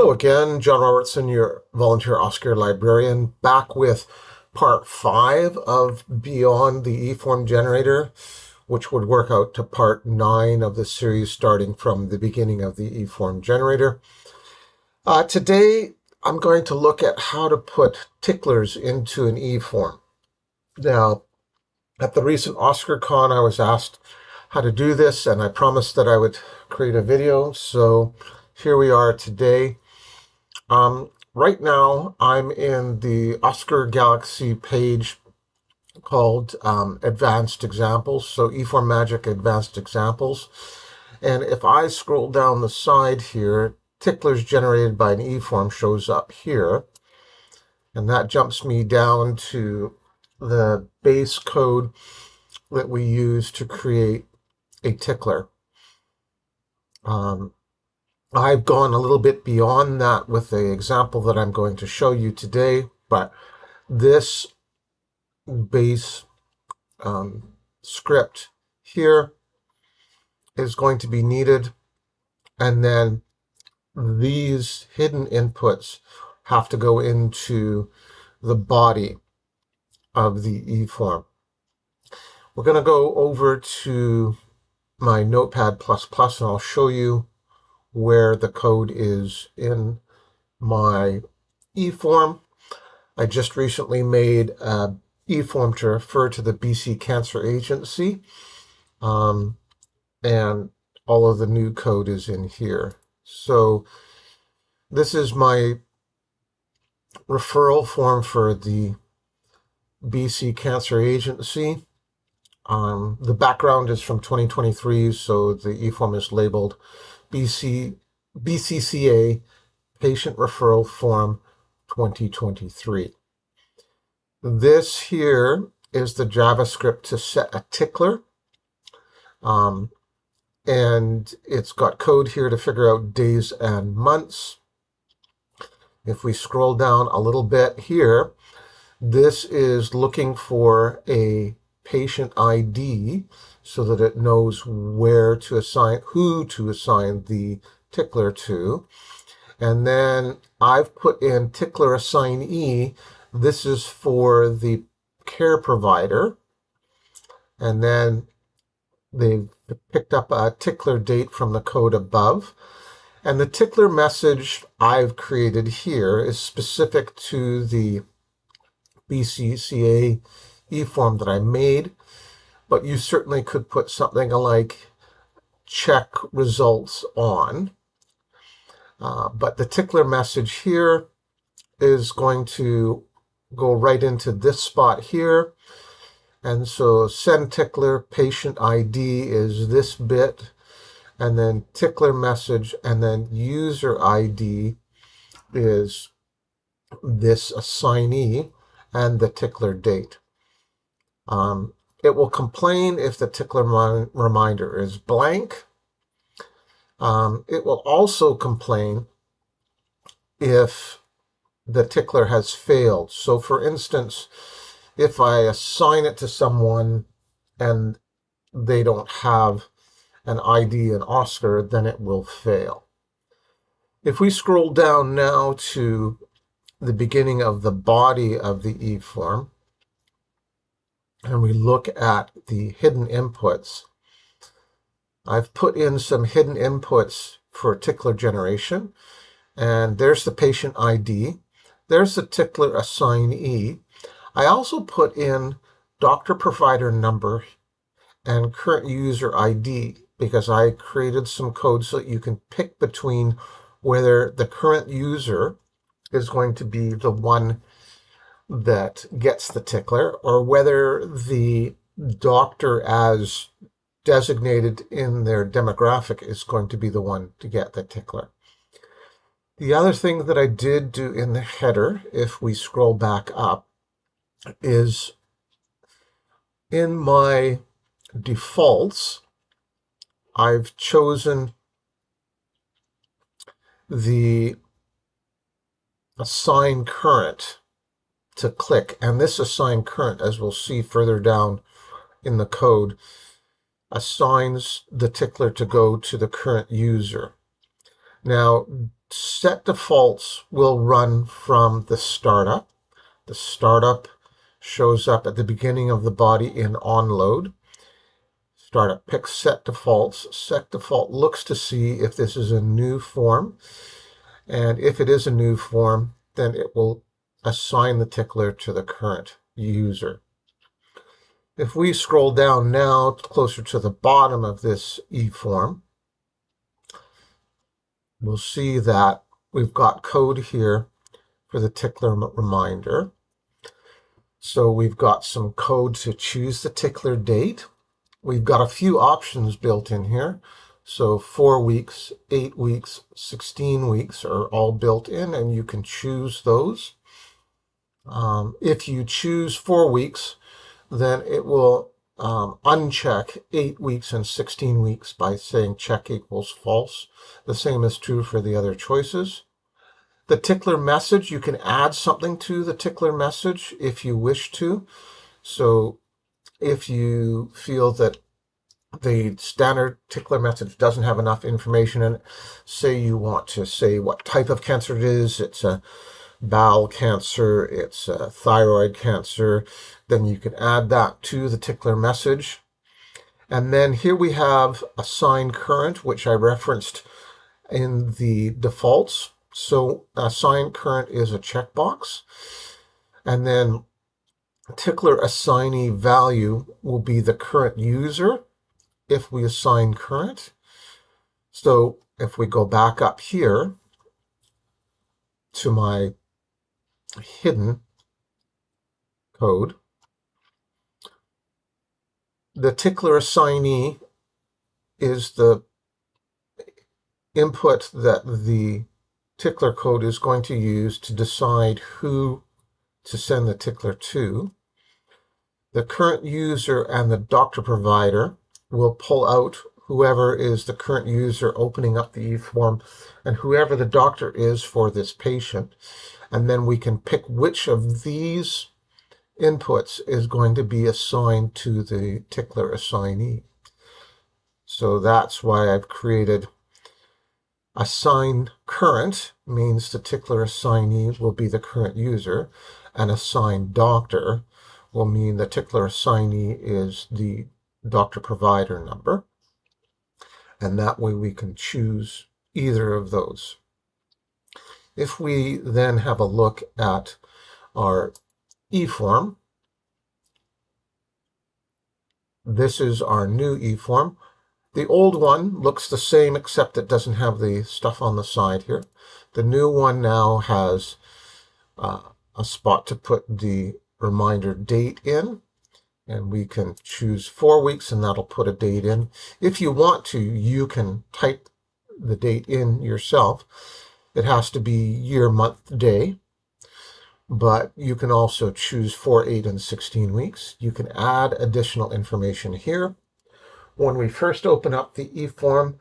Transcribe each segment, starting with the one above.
Hello again, John Robertson, your volunteer Oscar librarian, back with part 5 of Beyond the eForm Generator, which would work out to part 9 of the series starting from the beginning of the eForm Generator. Today, I'm going to look at how to put ticklers into an eForm. Now, at the recent OscarCon, I was asked how to do this, and I promised that I would create a video, so here we are today. Right now, I'm in the Oscar Galaxy page called Advanced Examples, so eForm Magic Advanced Examples. And if I scroll down the side here, ticklers generated by an eForm shows up here. And that jumps me down to the base code that we use to create a tickler. I've gone a little bit beyond that with the example that I'm going to show you today, but this base script here is going to be needed, and then these hidden inputs have to go into the body of the eForm. We're going to go over to my Notepad++, and I'll show you where the code is in my eForm. I just recently made a eForm to refer to the BC Cancer Agency, and all of the new code is in here. So this is my referral form for the BC Cancer Agency. The background is from 2023, so the eForm is labeled BCCA Patient Referral Form 2023. This here is the JavaScript to set a tickler. And it's got code here to figure out days and months. If we scroll down a little bit here, this is looking for a patient ID so that it knows who to assign the tickler to. And then I've put in tickler assignee. This is for the care provider. And then they've picked up a tickler date from the code above. And the tickler message I've created here is specific to the BCCA eForm that I made, but you certainly could put something like check results on. But the tickler message here is going to go right into this spot here. And so send tickler patient ID is this bit, and then tickler message, and then user ID is this assignee and the tickler date. It will complain if the tickler reminder is blank. It will also complain if the tickler has failed. So for instance, if I assign it to someone and they don't have an ID in Oscar, then it will fail. If we scroll down now to the beginning of the body of the eForm, and we look at the hidden inputs, I've put in some hidden inputs for tickler generation. And there's the patient ID. There's the tickler assignee. I also put in doctor provider number and current user ID because I created some code so that you can pick between whether the current user is going to be the one that gets the tickler or whether the doctor as designated in their demographic is going to be the one to get the tickler. The other thing that I did do in the header, if we scroll back up, is in my defaults, I've chosen the assign current to click. And this assign current, as we'll see further down in the code, assigns the tickler to go to the current user. Now, set defaults will run from the startup. The startup shows up at the beginning of the body in onload. Startup picks set defaults. Set default looks to see if this is a new form. And if it is a new form, then it will assign the tickler to the current user. If we scroll down now closer to the bottom of this eform, we'll see that we've got code here for the tickler reminder. So we've got some code to choose the tickler date. We've got a few options built in here. So 4 weeks, 8 weeks, 16 weeks are all built in, and you can choose those. If you choose 4 weeks, then it will uncheck 8 weeks and 16 weeks by saying check equals false. The same is true for the other choices. The tickler message, you can add something to the tickler message if you wish to. So if you feel that the standard tickler message doesn't have enough information in it, say you want to say what type of cancer it is, it's a bowel cancer, it's a thyroid cancer, then you can add that to the tickler message. And then here we have assign current, which I referenced in the defaults. So assign current is a checkbox. And then tickler assignee value will be the current user if we assign current. So if we go back up here to my hidden code, the tickler assignee is the input that the tickler code is going to use to decide who to send the tickler to. The current user and the doctor provider will pull out whoever is the current user opening up the eform and whoever the doctor is for this patient. And then we can pick which of these inputs is going to be assigned to the tickler assignee. So that's why I've created assign current means the tickler assignee will be the current user, and assign doctor will mean the tickler assignee is the doctor provider number. And that way we can choose either of those. If we then have a look at our eform, this is our new eform. The old one looks the same except it doesn't have the stuff on the side here. The new one now has a spot to put the reminder date in, and we can choose 4 weeks and that'll put a date in. If you want to, you can type the date in yourself. It has to be year, month, day, but you can also choose 4, 8, and 16 weeks. You can add additional information here. When we first open up the eform,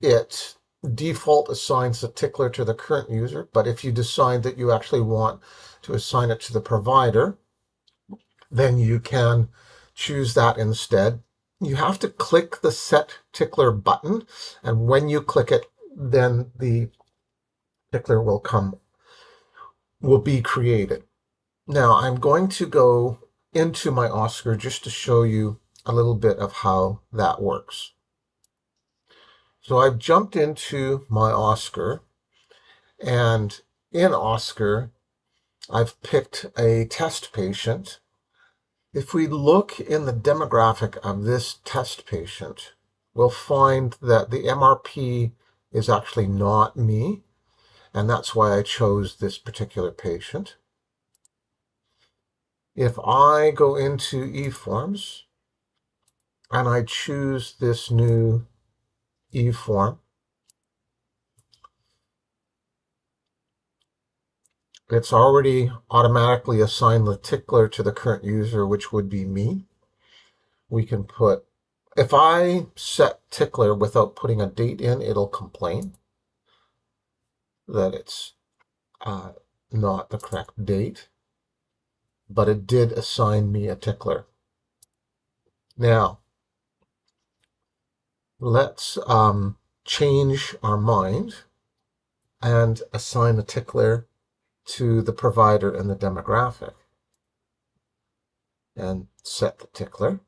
it default assigns the tickler to the current user, but if you decide that you actually want to assign it to the provider, then you can choose that instead. You have to click the Set Tickler button, and when you click it, then the tickler will be created. Now I'm going to go into my Oscar just to show you a little bit of how that works. So I've jumped into my Oscar, and in Oscar, I've picked a test patient. If we look in the demographic of this test patient, we'll find that the MRP is actually not me, and that's why I chose this particular patient. If I go into eForms and I choose this new eForm, it's already automatically assigned the tickler to the current user, which would be me. We can put, if I set tickler without putting a date in, it'll complain that it's not the correct date, but it did assign me a tickler. Now, let's change our mind and assign the tickler to the provider and the demographic. And set the tickler.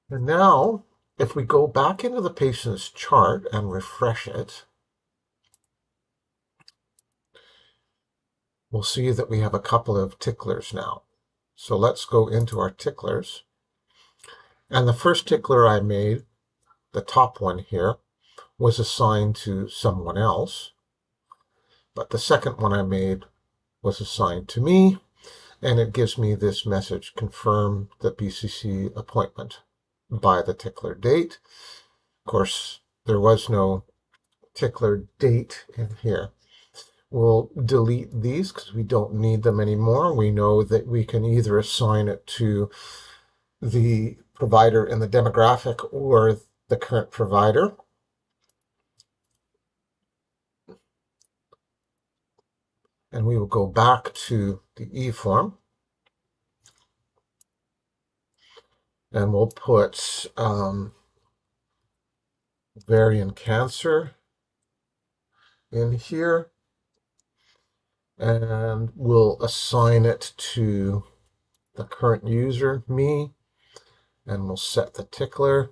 And now, if we go back into the patient's chart and refresh it, we'll see that we have a couple of ticklers now. So let's go into our ticklers. And the first tickler I made, the top one here, was assigned to someone else. But the second one I made was assigned to me, and it gives me this message: confirm the BCC appointment by the tickler date. Of course, there was no tickler date in here. We'll delete these because we don't need them anymore. We know that we can either assign it to the provider in the demographic or the current provider. And we will go back to the eform. And we'll put ovarian cancer in here. And we'll assign it to the current user, me. And we'll set the tickler.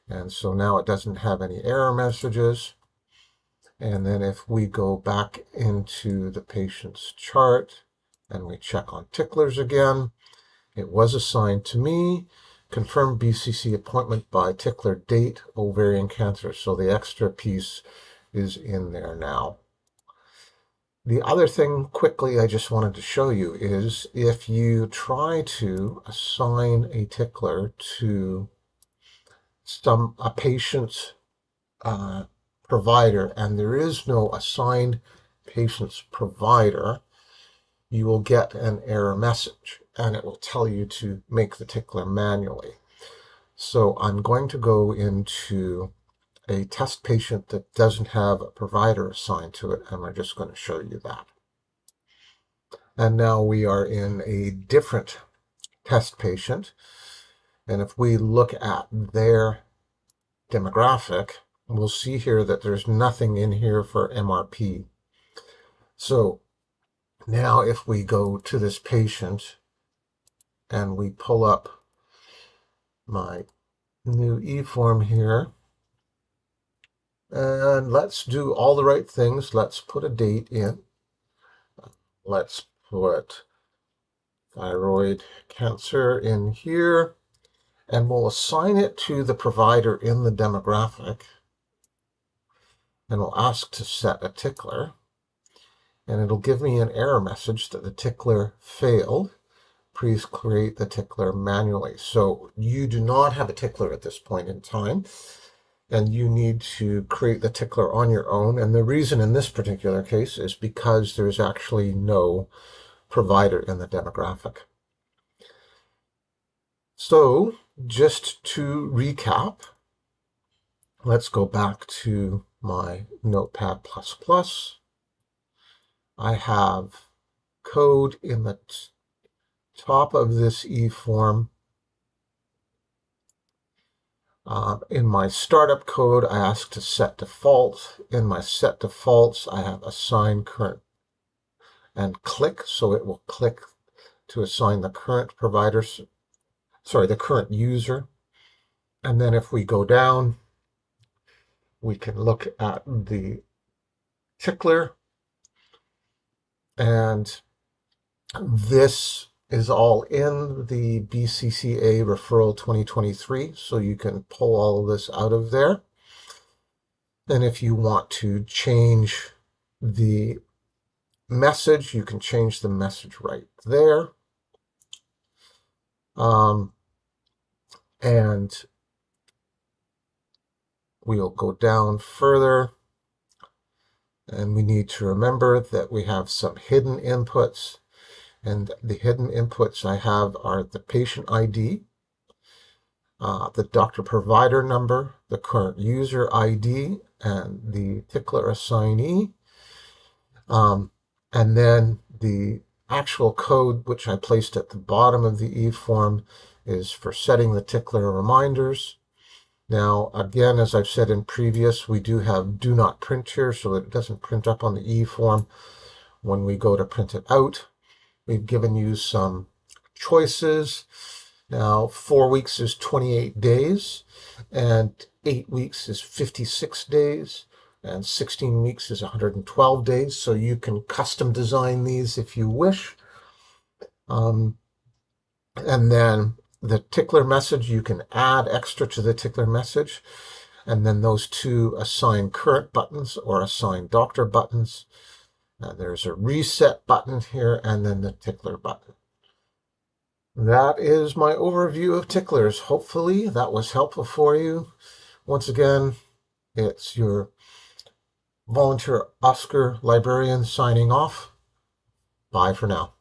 And so now it doesn't have any error messages. And then if we go back into the patient's chart and we check on ticklers again, it was assigned to me. Confirm BCC appointment by tickler date, ovarian cancer. So the extra piece is in there now. The other thing quickly I just wanted to show you is if you try to assign a tickler to a patient's provider and there is no assigned patient's provider, you will get an error message and it will tell you to make the tickler manually. So I'm going to go into a test patient that doesn't have a provider assigned to it, and we're just going to show you that. And now we are in a different test patient, and if we look at their demographic, we'll see here that there's nothing in here for MRP. So now if we go to this patient and we pull up my new eform here, and let's do all the right things. Let's put a date in. Let's put thyroid cancer in here, and we'll assign it to the provider in the demographic. And we'll ask to set a tickler. And it'll give me an error message that the tickler failed. Please create the tickler manually. So you do not have a tickler at this point in time, and you need to create the tickler on your own. And the reason in this particular case is because there's actually no provider in the demographic. So just to recap, let's go back to my Notepad++. I have code in the top of this eform. In my startup code, I ask to set default. In my set defaults, I have assign current and click, so it will click to assign the current provider, the current user. And then if we go down, we can look at the tickler, and this is all in the BCCA referral 2023, so you can pull all of this out of there. And if you want to change the message, you can change the message right there. And we'll go down further, and we need to remember that we have some hidden inputs. And the hidden inputs I have are the patient ID, the doctor provider number, the current user ID, and the tickler assignee. And then the actual code, which I placed at the bottom of the eform, is for setting the tickler reminders. Now, again, as I've said in previous, we do have do not print here so that it doesn't print up on the eForm when we go to print it out. We've given you some choices. Now, 4 weeks is 28 days, and 8 weeks is 56 days, and 16 weeks is 112 days. So you can custom design these if you wish. And then the tickler message, you can add extra to the tickler message. And then those two assign current buttons or assign doctor buttons. There's a reset button here, and then the tickler button. That is my overview of ticklers. Hopefully that was helpful for you. Once again, it's your volunteer Oscar librarian signing off. Bye for now.